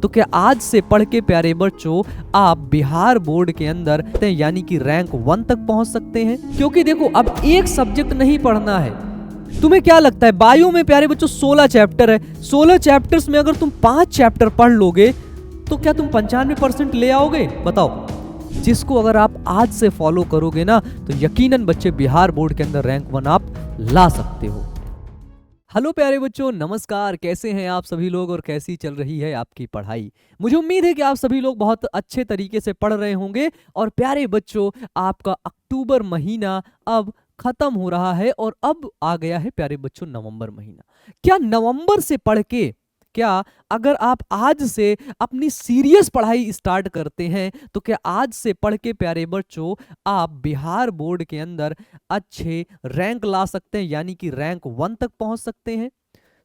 तो क्या आज से पढ़ के प्यारे बच्चों आप बिहार बोर्ड के अंदर यानी कि रैंक 1 तक पहुंच सकते हैं। क्योंकि देखो अब एक सब्जेक्ट नहीं पढ़ना है। तुम्हें क्या लगता है बायो में प्यारे बच्चों 16 चैप्टर है, 16 चैप्टर्स में अगर तुम 5 चैप्टर पढ़ लोगे तो क्या तुम 95% ले आओगे? बताओ। जिसको अगर आप आज से फॉलो करोगे ना तो यकीनन बच्चे बिहार बोर्ड के अंदर रैंक 1 आप ला सकते हो। हेलो प्यारे बच्चों, नमस्कार। कैसे हैं आप सभी लोग और कैसी चल रही है आपकी पढ़ाई? मुझे उम्मीद है कि आप सभी लोग बहुत अच्छे तरीके से पढ़ रहे होंगे। और प्यारे बच्चों, आपका अक्टूबर महीना अब खत्म हो रहा है और अब आ गया है प्यारे बच्चों नवंबर महीना। क्या नवंबर से पढ़ के अगर आप आज से अपनी सीरियस पढ़ाई स्टार्ट करते हैं तो क्या आज से पढ़ के प्यारे बच्चों आप बिहार बोर्ड के अंदर अच्छे रैंक ला सकते हैं, यानी कि रैंक 1 तक पहुंच सकते हैं?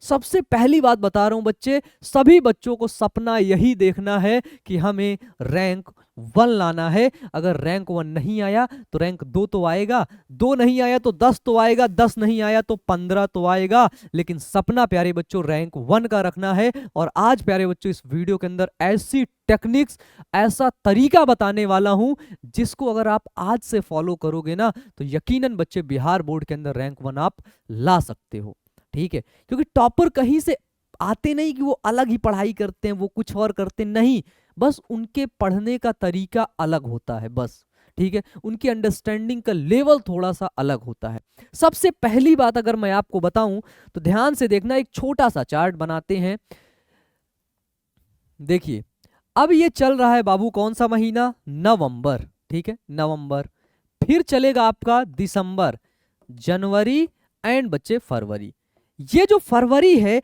सबसे पहली बात बता रहा हूं बच्चे, सभी बच्चों को सपना यही देखना है कि हमें रैंक 1 लाना है। अगर रैंक 1 नहीं आया तो रैंक 2 तो आएगा, 2 नहीं आया तो 10 तो आएगा, 10 नहीं आया तो 15 तो आएगा, लेकिन सपना प्यारे बच्चों रैंक 1 का रखना है। और आज प्यारे बच्चों इस वीडियो के अंदर ऐसी टेक्निक्स, ऐसा तरीका बताने वाला हूं जिसको अगर आप आज से फॉलो करोगे ना तो यकीनन बच्चे बिहार बोर्ड के अंदर रैंक 1 आप ला सकते हो। ठीक है, क्योंकि टॉपर कहीं से आते नहीं कि वो अलग ही पढ़ाई करते हैं, वो कुछ और करते नहीं, बस उनके पढ़ने का तरीका अलग होता है बस। ठीक है, उनकी अंडरस्टैंडिंग का लेवल थोड़ा सा अलग होता है। सबसे पहली बात अगर मैं आपको बताऊं तो ध्यान से देखना, एक छोटा सा चार्ट बनाते हैं। देखिए अब ये चल रहा है बाबू कौन सा महीना? नवंबर। ठीक है, नवंबर, फिर चलेगा आपका दिसंबर, जनवरी एंड बच्चे फरवरी। ये जो फरवरी है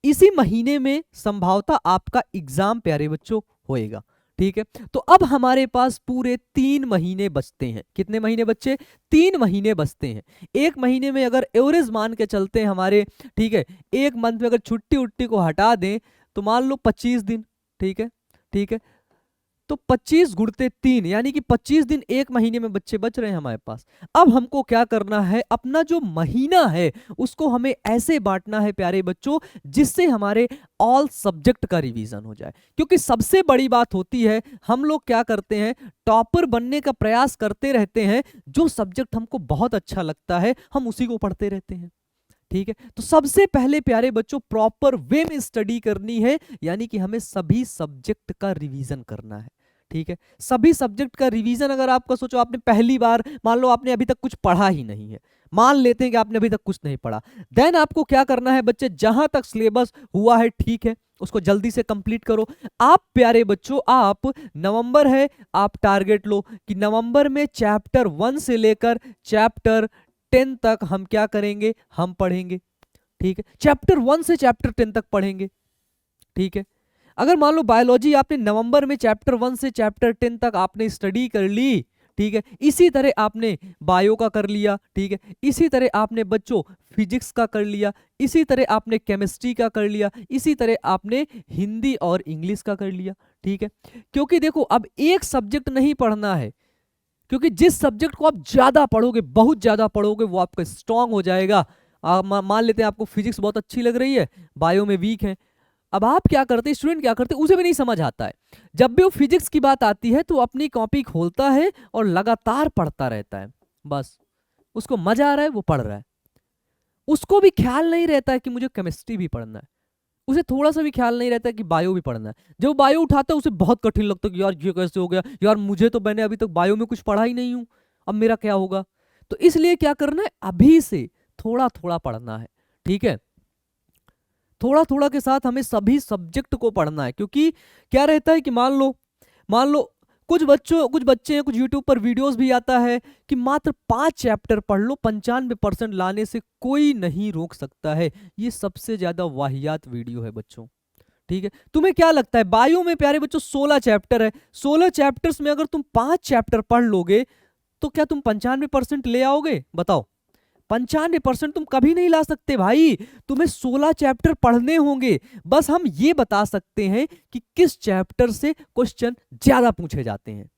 इसी महीने में संभवतः आपका एग्जाम प्यारे बच्चों होएगा। ठीक है, तो अब हमारे पास पूरे 3 महीने बचते हैं। कितने महीने बच्चे? 3 महीने बचते हैं। एक महीने में अगर एवरेज मान के चलते हैं हमारे, ठीक है, एक मंथ में अगर छुट्टी उट्टी को हटा दें तो मान लो 25 दिन। ठीक है, ठीक है, तो 25 गुणते 3 यानी कि 25 दिन एक महीने में बच्चे बच रहे हैं हमारे पास। अब हमको क्या करना है, अपना जो महीना है उसको हमें ऐसे बांटना है प्यारे बच्चों जिससे हमारे ऑल सब्जेक्ट का रिवीजन हो जाए। क्योंकि सबसे बड़ी बात होती है, हम लोग क्या करते हैं, टॉपर बनने का प्रयास करते रहते हैं, जो सब्जेक्ट हमको बहुत अच्छा लगता है हम उसी को पढ़ते रहते हैं। ठीक है, तो सबसे पहले प्यारे बच्चों प्रॉपर वे में स्टडी करनी है, यानी कि हमें सभी सब्जेक्ट का रिवीजन करना है। ठीक है, सभी सब्जेक्ट का रिवीजन। अगर आपका सोचो आपने पहली बार, मान लो आपने अभी तक कुछ पढ़ा ही नहीं है, मान लेते हैं कि आपने अभी तक कुछ नहीं पढ़ा, देन आपको क्या करना है बच्चे, जहां तक सिलेबस हुआ है ठीक है उसको जल्दी से कंप्लीट करो। आप प्यारे बच्चों, आप नवंबर है, आप टारगेट लो कि नवंबर में चैप्टर 1 से लेकर चैप्टर 10 तक हम क्या करेंगे, हम पढ़ेंगे। ठीक है, चैप्टर 1 से चैप्टर 10 तक पढ़ेंगे। ठीक है, अगर मान लो बायोलॉजी आपने नवंबर में चैप्टर 1 से चैप्टर 10 तक आपने स्टडी कर ली, ठीक है, इसी तरह आपने बायो का कर लिया। ठीक है, इसी तरह आपने बच्चों फिजिक्स का कर लिया, इसी तरह आपने केमिस्ट्री का कर लिया, इसी तरह आपने हिंदी और इंग्लिश का कर लिया। ठीक है, क्योंकि देखो अब एक सब्जेक्ट नहीं पढ़ना है, क्योंकि जिस सब्जेक्ट को आप ज्यादा पढ़ोगे, बहुत ज्यादा पढ़ोगे, वो आपका स्ट्रांग हो जाएगा। मान लेते हैं आपको फिजिक्स बहुत अच्छी लग रही है, बायो में वीक है। अब आप क्या करते हैं, स्टूडेंट क्या करते हैं, उसे भी नहीं समझ आता है। जब भी वो फिजिक्स की बात आती है तो अपनी कॉपी खोलता है और लगातार पढ़ता रहता है, बस उसको मजा आ रहा है वो पढ़ रहा है। उसको भी ख्याल नहीं रहता है कि मुझे केमिस्ट्री भी पढ़ना है, उसे थोड़ा सा भी ख्याल नहीं रहता है कि बायो भी पढ़ना है। जब बायो उठाता है उसे बहुत कठिन लगता है कि यार ये कैसे हो गया, यार मुझे तो, मैंने अभी तक बायो में कुछ पढ़ा ही नहीं हूं, अब मेरा क्या होगा। तो इसलिए क्या करना है, अभी से थोड़ा थोड़ा पढ़ना है। ठीक है, थोड़ा थोड़ा के साथ हमें सभी सब्जेक्ट को पढ़ना है। क्योंकि क्या रहता है कि मान लो कुछ बच्चे हैं, कुछ यूट्यूब पर वीडियोस भी आता है कि मात्र 5 चैप्टर पढ़ लो, 95% लाने से कोई नहीं रोक सकता है। ये सबसे ज्यादा वाहियात वीडियो है बच्चों। ठीक है, तुम्हें क्या लगता है बायो में प्यारे बच्चों 16 चैप्टर है, 16 चैप्टर्स में अगर तुम 5 चैप्टर पढ़ लोगे तो क्या तुम 95% ले आओगे? बताओ। 95% तुम कभी नहीं ला सकते भाई, तुम्हें 16 चैप्टर पढ़ने होंगे। बस हम ये बता सकते हैं कि किस चैप्टर से क्वेश्चन ज्यादा पूछे जाते हैं।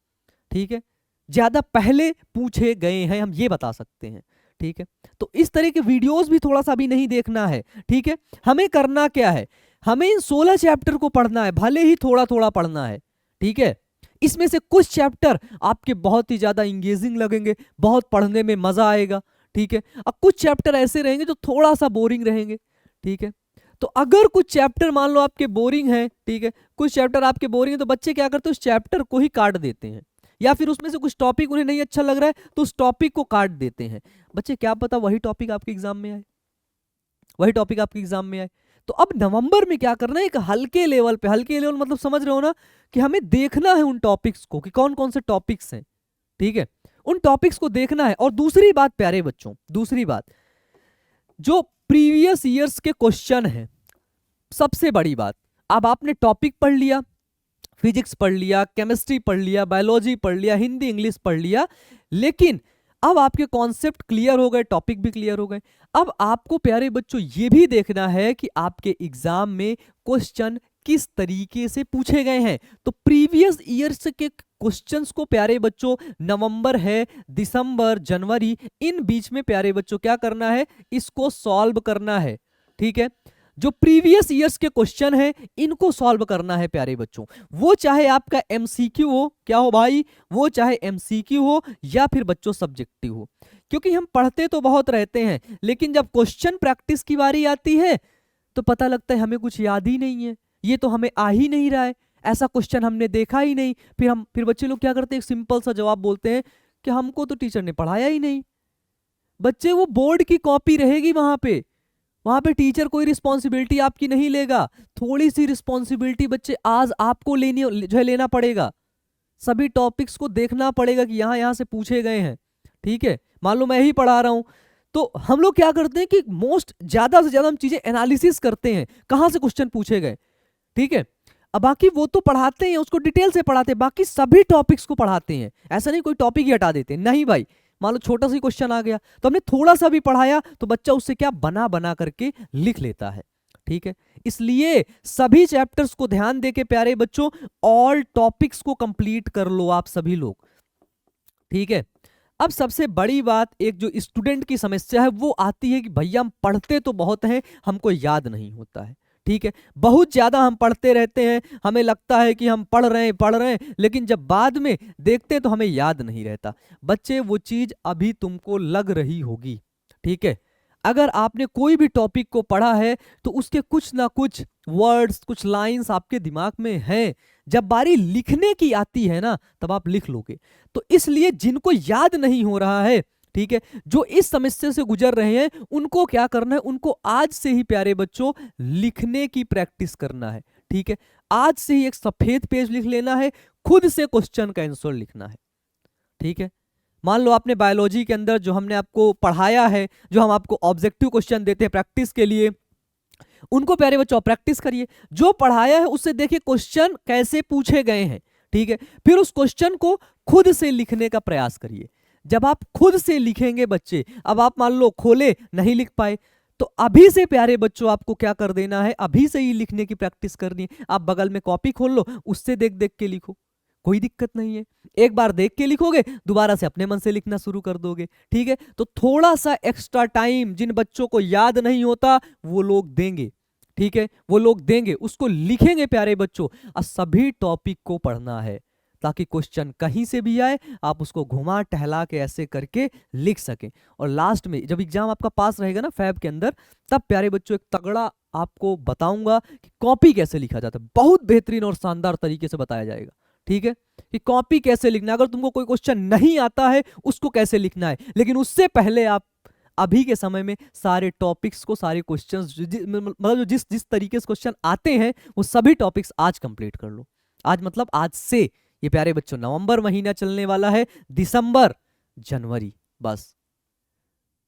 ठीक है, ज्यादा पहले पूछे गए हैं, हम ये बता सकते हैं। ठीक है, तो इस तरह के वीडियोस भी थोड़ा सा भी नहीं देखना है। ठीक है, हमें करना क्या है, हमें इन 16 चैप्टर को पढ़ना है, भले ही थोड़ा थोड़ा पढ़ना है, ठीक है। इसमें से कुछ चैप्टर आपके बहुत ही ज्यादा इंगेजिंग लगेंगे, बहुत पढ़ने में मजा आएगा, ठीक है। अब कुछ चैप्टर ऐसे रहेंगे जो थोड़ा सा बोरिंग रहेंगे, ठीक है। तो अगर कुछ चैप्टर मान लो आपके बोरिंग है, ठीक है, कुछ चैप्टर आपके बोरिंग है, तो बच्चे क्या करते हैं, उस चैप्टर को ही काट देते हैं, या फिर उसमें से कुछ टॉपिक उन्हें नहीं अच्छा लग रहा है तो उस टॉपिक को काट देते हैं। बच्चे क्या पता वही टॉपिक आपके एग्जाम में आए, वही टॉपिक आपके एग्जाम में आए। तो अब नवंबर में क्या करना है, एक हल्के लेवल पे, हल्के लेवल मतलब समझ रहे हो ना, कि हमें देखना है उन टॉपिक्स को कि कौन कौन से टॉपिक्स हैं, ठीक है, उन टॉपिक्स को देखना है। और दूसरी बात प्यारे बच्चों, दूसरी बात, जो प्रीवियस ईयर्स के क्वेश्चन हैं, सबसे बड़ी बात, अब आपने टॉपिक पढ़ लिया, फिजिक्स पढ़ लिया, केमिस्ट्री पढ़ लिया, बायोलॉजी पढ़ लिया, हिंदी इंग्लिश पढ़ लिया, लेकिन अब आपके कॉन्सेप्ट क्लियर हो गए, टॉपिक भी क्लियर हो गए। अब आपको प्यारे बच्चों ये भी देखना है कि आपके एग्जाम में क्वेश्चन किस तरीके से पूछे गए हैं। तो प्रीवियस ईयर्स के क्वेश्चंस को प्यारे बच्चों, नवंबर है, दिसंबर, जनवरी, इन बीच में प्यारे बच्चों क्या करना है, इसको सॉल्व करना है, ठीक है। जो प्रीवियस ईयर्स के क्वेश्चन हैं इनको सॉल्व करना है प्यारे बच्चों, वो चाहे आपका एमसीक्यू हो, क्या हो भाई, वो चाहे एमसीक्यू हो या फिर बच्चों सब्जेक्टिव हो। क्योंकि हम पढ़ते तो बहुत रहते हैं, लेकिन जब क्वेश्चन प्रैक्टिस की बारी आती है तो पता लगता है हमें कुछ याद ही नहीं है, ये तो हमें आ ही नहीं रहा है, ऐसा क्वेश्चन हमने देखा ही नहीं। फिर बच्चे लोग क्या करते हैं, एक सिंपल सा जवाब बोलते हैं कि हमको तो टीचर ने पढ़ाया ही नहीं। बच्चे वो बोर्ड की कॉपी रहेगी, वहां पे टीचर कोई रिस्पॉन्सिबिलिटी आपकी नहीं लेगा। थोड़ी सी रिस्पॉन्सिबिलिटी बच्चे आज आपको लेना पड़ेगा, सभी टॉपिक्स को देखना पड़ेगा कि यहां से पूछे गए हैं, ठीक है। मान लो मैं ही पढ़ा रहा हूं, तो हम लोग क्या करते हैं कि ज्यादा से ज्यादा हम चीजें एनालिसिस करते हैं, कहां से क्वेश्चन पूछे गए, ठीक है। अब बाकी वो तो पढ़ाते हैं, उसको डिटेल से पढ़ाते हैं, बाकी सभी टॉपिक्स को पढ़ाते हैं, ऐसा नहीं कोई टॉपिक ही हटा देते हैं, नहीं भाई। मान लो छोटा सा क्वेश्चन आ गया तो हमने थोड़ा सा भी पढ़ाया तो बच्चा उससे क्या बना बना करके लिख लेता है, ठीक है। इसलिए सभी चैप्टर्स को ध्यान देके प्यारे बच्चों, ऑल टॉपिक्स को कंप्लीट कर लो आप सभी लोग, ठीक है। अब सबसे बड़ी बात, एक जो स्टूडेंट की समस्या है वो आती है कि भैया हम पढ़ते तो बहुत हैं, हमको याद नहीं होता है, ठीक है। बहुत ज्यादा हम पढ़ते रहते हैं, हमें लगता है कि हम पढ़ रहे हैं, लेकिन जब बाद में देखते हैं तो हमें याद नहीं रहता। बच्चे वो चीज अभी तुमको लग रही होगी, ठीक है। अगर आपने कोई भी टॉपिक को पढ़ा है तो उसके कुछ ना कुछ वर्ड्स, कुछ लाइंस आपके दिमाग में हैं, जब बारी लिखने की आती है ना तब आप लिख लोगे। तो इसलिए जिनको याद नहीं हो रहा है, ठीक है, जो इस समस्या से गुजर रहे हैं, उनको क्या करना है, उनको आज से ही प्यारे बच्चों लिखने की प्रैक्टिस करना है, ठीक है। आज से ही एक सफेद पेज लिख लेना है, खुद से क्वेश्चन का आंसर लिखना है, ठीक है। मान लो आपने बायोलॉजी के अंदर जो हमने आपको पढ़ाया है, जो हम आपको ऑब्जेक्टिव क्वेश्चन देते हैं प्रैक्टिस के लिए, उनको प्यारे बच्चों प्रैक्टिस करिए, जो पढ़ाया है उससे देखिए क्वेश्चन कैसे पूछे गए हैं, ठीक है। फिर उस क्वेश्चन को खुद से लिखने का प्रयास करिए। जब आप खुद से लिखेंगे बच्चे, अब आप मान लो खोले नहीं लिख पाए, तो अभी से प्यारे बच्चों आपको क्या कर देना है, अभी से ही लिखने की प्रैक्टिस करनी है। आप बगल में कॉपी खोल लो, उससे देख देख के लिखो, कोई दिक्कत नहीं है। एक बार देख के लिखोगे, दोबारा से अपने मन से लिखना शुरू कर दोगे, ठीक है। तो थोड़ा सा एक्स्ट्रा टाइम जिन बच्चों को याद नहीं होता वो लोग देंगे, ठीक है, वो लोग देंगे, उसको लिखेंगे प्यारे बच्चों। और सभी टॉपिक को पढ़ना है ताकि क्वेश्चन कहीं से भी आए आप उसको घुमा टहला के ऐसे करके लिख सकें। और लास्ट में जब एग्जाम आपका पास रहेगा ना फैब के अंदर, तब प्यारे बच्चों एक तगड़ा आपको बताऊंगा कि कॉपी कैसे लिखा जाता है, बहुत बेहतरीन और शानदार तरीके से बताया जाएगा, ठीक है, कि कॉपी कैसे लिखना है। अगर तुमको कोई क्वेश्चन नहीं आता है उसको कैसे लिखना है, लेकिन उससे पहले आप अभी के समय में सारे टॉपिक्स को, सारे क्वेश्चंस मतलब जिस जिस तरीके से क्वेश्चन आते हैं वो सभी टॉपिक्स आज कंप्लीट कर लो। आज मतलब आज से, ये प्यारे बच्चों नवंबर महीना चलने वाला है, दिसंबर, जनवरी, बस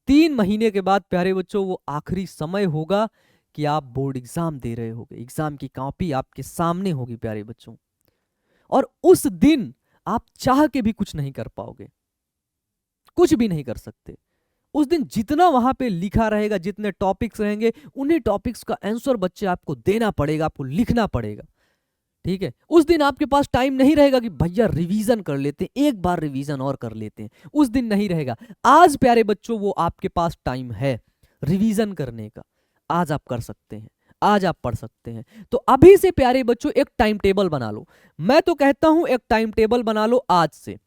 3 महीने के बाद प्यारे बच्चों वो आखिरी समय होगा कि आप बोर्ड एग्जाम दे रहे होगे, एग्जाम की कॉपी आपके सामने होगी प्यारे बच्चों। और उस दिन आप चाह के भी कुछ नहीं कर पाओगे, कुछ भी नहीं कर सकते। उस दिन जितना वहां पे लिखा रहेगा, जितने टॉपिक्स रहेंगे, उन्हीं टॉपिक्स का आंसर बच्चे आपको देना पड़ेगा, आपको लिखना पड़ेगा, ठीक है। उस दिन आपके पास टाइम नहीं रहेगा कि भैया रिवीजन कर लेते हैं, एक बार रिवीजन और कर लेते हैं, उस दिन नहीं रहेगा। आज प्यारे बच्चों वो आपके पास टाइम है रिवीजन करने का, आज आप कर सकते हैं, आज आप पढ़ सकते हैं। तो अभी से प्यारे बच्चों एक टाइम टेबल बना लो। मैं तो कहता हूं एक टाइम टेबल बना लो आज से,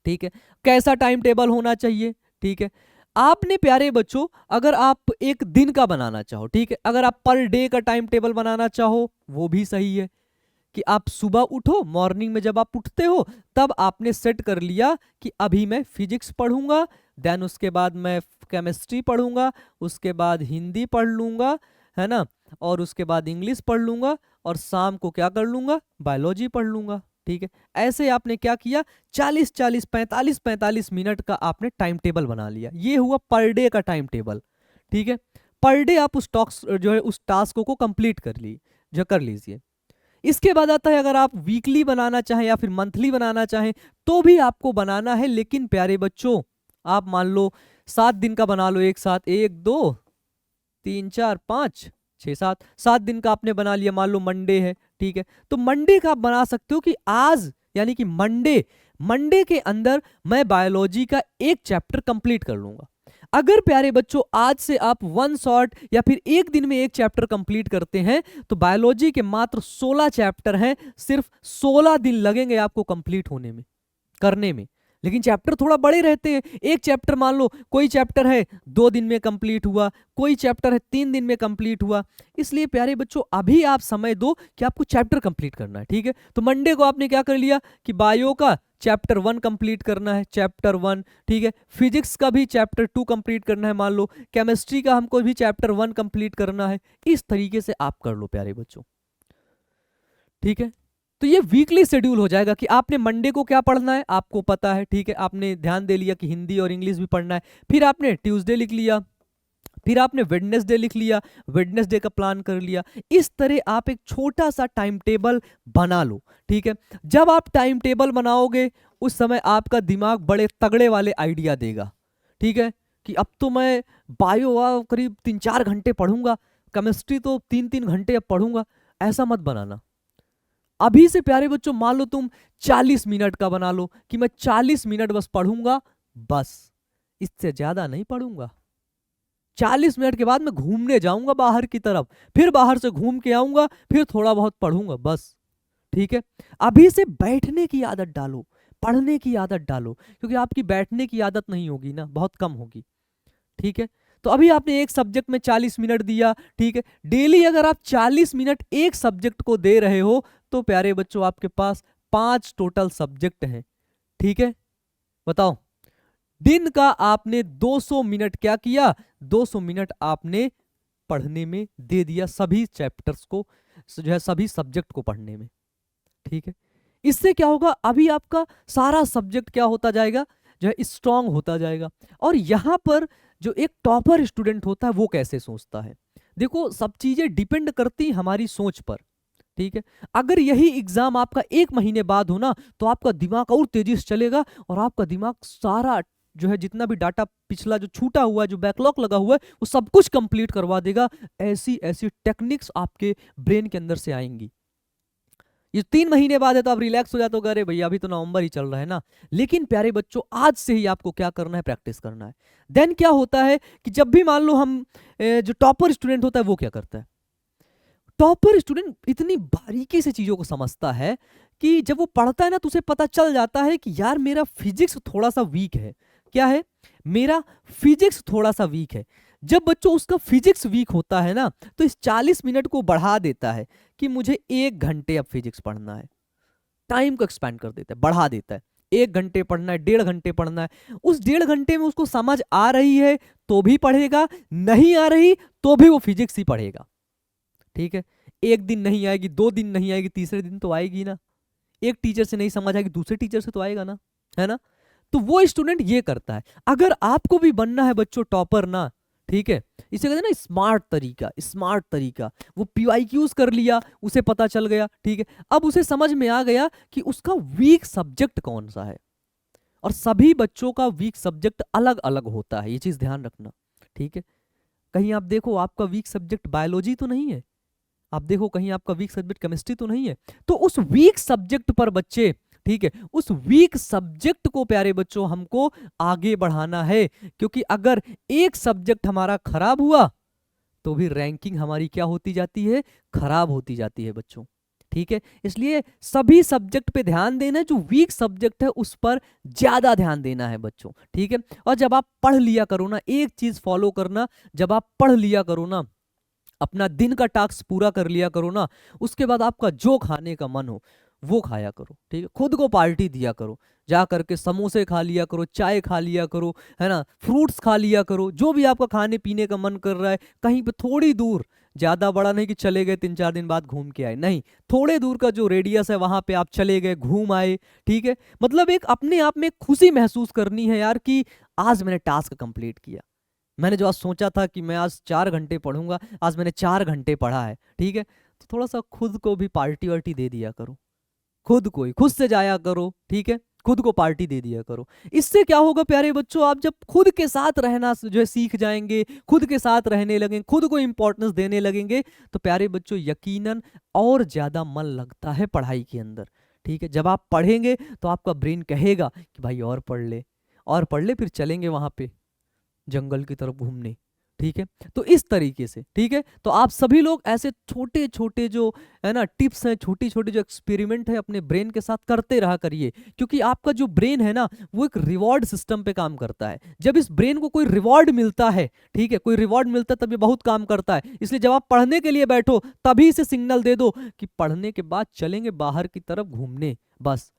ठीक है। कैसा टाइम टेबल होना चाहिए, ठीक है। आपने प्यारे बच्चों अगर आप एक दिन का बनाना चाहो, ठीक है, अगर आप पर डे का टाइम टेबल बनाना चाहो वो भी सही है, कि आप सुबह उठो, मॉर्निंग में जब आप उठते हो तब आपने सेट कर लिया कि अभी मैं फिजिक्स पढ़ूंगा, देन उसके बाद मैं केमिस्ट्री पढ़ूंगा, उसके बाद हिंदी पढ़ लूंगा, है ना, और उसके बाद इंग्लिश पढ़ लूंगा, और शाम को क्या कर लूंगा, बायोलॉजी पढ़ लूंगा, ठीक है। ऐसे आपने क्या किया, 40-40 45-45 मिनट का आपने टाइम टेबल बना लिया। ये हुआ पर डे का टाइम टेबल, ठीक है। पर डे आप उस टास्क को कंप्लीट कर लीजिए। इसके बाद आता है अगर आप वीकली बनाना चाहें या फिर मंथली बनाना चाहें तो भी आपको बनाना है, लेकिन प्यारे बच्चों आप मान लो 7 दिन का बना लो एक साथ, 1 2 3 4 5 6 7 दिन का आपने बना लिया। मान लो मंडे है, ठीक है, तो मंडे का आप बना सकते हो कि आज यानी कि मंडे के अंदर मैं बायोलॉजी का एक चैप्टर कंप्लीट कर लूंगा। अगर प्यारे बच्चों आज से आप 1 शॉट या फिर एक दिन में एक चैप्टर कंप्लीट करते हैं तो बायोलॉजी के मात्र 16 चैप्टर हैं, सिर्फ 16 दिन लगेंगे आपको कंप्लीट होने में, करने में। लेकिन चैप्टर थोड़ा बड़े रहते हैं। एक चैप्टर मान लो कोई चैप्टर है 2 दिन में कंप्लीट हुआ, कोई चैप्टर है 3 दिन में कंप्लीट हुआ। इसलिए प्यारे बच्चों अभी आप समय दो कि आपको चैप्टर कंप्लीट करना है, ठीक है। तो मंडे को आपने क्या कर लिया कि बायो का चैप्टर 1 कंप्लीट करना है, चैप्टर 1, ठीक है। फिजिक्स का भी चैप्टर 2 कंप्लीट करना है मान लो, केमिस्ट्री का हमको भी चैप्टर 1 कंप्लीट करना है। इस तरीके से आप कर लो प्यारे बच्चों, ठीक है। तो ये वीकली शेड्यूल हो जाएगा कि आपने मंडे को क्या पढ़ना है आपको पता है, ठीक है, आपने ध्यान दे लिया कि हिंदी और इंग्लिश भी पढ़ना है। फिर आपने ट्यूसडे लिख लिया, फिर आपने वेडनेसडे लिख लिया, वेडनेसडे का प्लान कर लिया। इस तरह आप एक छोटा सा टाइम टेबल बना लो, ठीक है। जब आप टाइम टेबल बनाओगे उस समय आपका दिमाग बड़े तगड़े वाले आइडिया देगा, ठीक है, कि अब तो मैं बायो करीब 3-4 घंटे पढ़ूंगा, केमिस्ट्री तो 3-3 घंटे अब पढ़ूंगा। ऐसा मत बनाना। अभी से प्यारे बच्चों मान लो तुम 40 मिनट का बना लो कि मैं 40 मिनट बस पढ़ूंगा, बस इससे ज्यादा नहीं पढ़ूंगा। 40 मिनट के बाद मैं घूमने जाऊंगा बाहर की तरफ, फिर बाहर से घूम के आऊंगा, फिर थोड़ा बहुत पढ़ूंगा, बस, ठीक है। अभी से बैठने की आदत डालो, पढ़ने की आदत डालो, क्योंकि आपकी बैठने की आदत नहीं होगी ना, बहुत कम होगी, ठीक है। तो अभी आपने एक सब्जेक्ट में 40 मिनट दिया, ठीक है। डेली अगर आप 40 मिनट एक सब्जेक्ट को दे रहे हो तो प्यारे बच्चों आपके पास 5 टोटल सब्जेक्ट हैं, ठीक है। बताओ, दिन का आपने 200 मिनट क्या किया, 200 मिनट आपने पढ़ने में दे दिया, सभी चैप्टर्स को जो है सभी सब्जेक्ट को पढ़ने में, ठीक है। इससे क्या होगा, अभी आपका सारा सब्जेक्ट क्या होता जाएगा, जो है स्ट्रांग होता जाएगा। और यहां पर जो एक टॉपर स्टूडेंट होता है वो कैसे सोचता है, देखो सब चीजें डिपेंड करती हमारी सोच पर, ठीक है। अगर यही एग्जाम आपका 1 महीने बाद हो ना तो आपका दिमाग और तेजी से चलेगा और आपका दिमाग सारा जो है जितना भी डाटा पिछला जो छूटा हुआ है, जो बैकलॉग लगा हुआ है, वो सब कुछ कंप्लीट करवा देगा। ऐसी ऐसी टेक्निक्स आपके ब्रेन के अंदर से आएंगी। ये 3 महीने बाद है तो आप रिलैक्स हो जाते हो, अरे भैया अभी तो नवंबर ही चल रहा है ना। लेकिन प्यारे बच्चों आज से ही आपको क्या करना है, प्रैक्टिस करना है। देन क्या होता है कि जब भी मान लो हम जो टॉपर स्टूडेंट होता है वो क्या करता है, टॉपर स्टूडेंट इतनी बारीकी से चीजों को समझता है कि जब वो पढ़ता है ना तो उसे पता चल जाता है कि यार मेरा फिजिक्स थोड़ा सा वीक है। क्या है, मेरा फिजिक्स थोड़ा सा वीक है। जब बच्चों उसका फिजिक्स वीक होता है ना तो इस 40 मिनट को बढ़ा देता है कि मुझे 1 घंटे अब फिजिक्स पढ़ना है, टाइम को एक्सपेंड कर देता है, बढ़ा देता है। 1 घंटे पढ़ना है, 1.5 घंटे पढ़ना है। उस 1.5 घंटे में उसको समझ आ रही है तो भी पढ़ेगा, नहीं आ रही तो भी वो फिजिक्स ही पढ़ेगा, ठीक है। 1 दिन नहीं आएगी, 2 दिन नहीं आएगी, तीसरे दिन तो आएगी ना। एक टीचर से नहीं समझ आएगी, दूसरे टीचर से तो आएगा ना, है ना। तो वो स्टूडेंट ये करता है। अगर आपको भी बनना है बच्चों टॉपर ना, ठीक है, इसे कहते हैं ना स्मार्ट तरीका, स्मार्ट तरीका। वो PYQs कर लिया, उसे पता चल गया, ठीक है। अब उसे समझ में आ गया कि उसका वीक सब्जेक्ट कौन सा है, और सभी बच्चों का वीक सब्जेक्ट अलग अलग होता है, ये चीज ध्यान रखना, ठीक है। कहीं आप देखो आपका वीक सब्जेक्ट बायोलॉजी तो नहीं है, आप देखो कहीं आपका वीक सब्जेक्ट केमिस्ट्री तो नहीं है। तो उस वीक सब्जेक्ट पर बच्चे, ठीक है, उस वीक सब्जेक्ट को प्यारे बच्चों हमको आगे बढ़ाना है। क्योंकि अगर एक सब्जेक्ट हमारा खराब हुआ तो भी रैंकिंग हमारी क्या होती जाती है, खराब होती जाती है बच्चों। ठीक है, इसलिए सभी सब्जेक्ट पे ध्यान देना है, जो वीक सब्जेक्ट है उस पर ज्यादा ध्यान देना है बच्चों। ठीक है, और जब आप पढ़ लिया करो ना, एक चीज फॉलो करना, जब आप पढ़ लिया करो ना, अपना दिन का टास्क पूरा कर लिया करो ना, उसके बाद आपका जो खाने का मन हो वो खाया करो। ठीक है, खुद को पार्टी दिया करो, जा करके समोसे खा लिया करो, चाय खा लिया करो, है ना, फ्रूट्स खा लिया करो, जो भी आपका खाने पीने का मन कर रहा है। कहीं पे थोड़ी दूर, ज्यादा बड़ा नहीं कि चले गए 3-4 दिन बाद घूम के आए, नहीं, थोड़े दूर का जो रेडियस है वहां पे आप चले गए, घूम आए। ठीक है, मतलब एक अपने आप में खुशी महसूस करनी है यार कि आज मैंने टास्क कंप्लीट किया। मैंने जो आज सोचा था कि मैं आज 4 घंटे पढ़ूंगा, आज मैंने 4 घंटे पढ़ा है। ठीक है, तो थोड़ा सा खुद को भी पार्टी वार्टी दे दिया करो, खुद को ही खुद से जाया करो। ठीक है, खुद को पार्टी दे दिया करो। इससे क्या होगा प्यारे बच्चों, आप जब खुद के साथ रहना जो है सीख जाएंगे, खुद के साथ रहने लगेंगे, खुद को इंपॉर्टेंस देने लगेंगे, तो प्यारे बच्चों यकीनन और ज्यादा मन लगता है पढ़ाई के अंदर। ठीक है, जब आप पढ़ेंगे तो आपका ब्रेन कहेगा कि भाई और पढ़ ले, और पढ़ ले, फिर चलेंगे वहां पे जंगल की तरफ घूमने। ठीक है, तो इस तरीके से। ठीक है, तो आप सभी लोग ऐसे छोटे छोटे जो है ना टिप्स हैं, छोटी छोटी जो एक्सपेरिमेंट है अपने ब्रेन के साथ करते रहा करिए, क्योंकि आपका जो ब्रेन है ना वो एक रिवॉर्ड सिस्टम पे काम करता है। जब इस ब्रेन को कोई रिवॉर्ड मिलता है, ठीक है, कोई रिवॉर्ड मिलता है, तब ये बहुत काम करता है। इसलिए जब आप पढ़ने के लिए बैठो तभी इसे सिग्नल दे दो कि पढ़ने के बाद चलेंगे बाहर की तरफ घूमने, बस।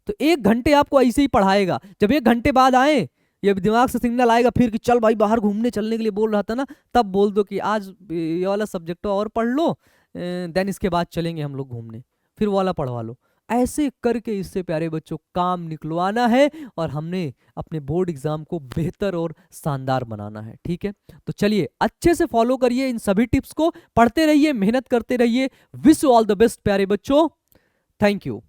तो 1 घंटे आपको ऐसे ही पढ़ाएगा, जब 1 घंटे बाद आए, ये दिमाग से सिग्नल आएगा फिर कि चल भाई बाहर घूमने चलने के लिए बोल रहा था ना, तब बोल दो कि आज ये वाला सब्जेक्ट और पढ़ लो, देन इसके बाद चलेंगे हम लोग घूमने, फिर वो वाला पढ़वा लो। ऐसे करके इससे प्यारे बच्चों काम निकलवाना है, और हमने अपने बोर्ड एग्जाम को बेहतर और शानदार बनाना है। ठीक है, तो चलिए अच्छे से फॉलो करिए इन सभी टिप्स को, पढ़ते रहिए, मेहनत करते रहिए। Wish you all the best प्यारे बच्चों, थैंक यू।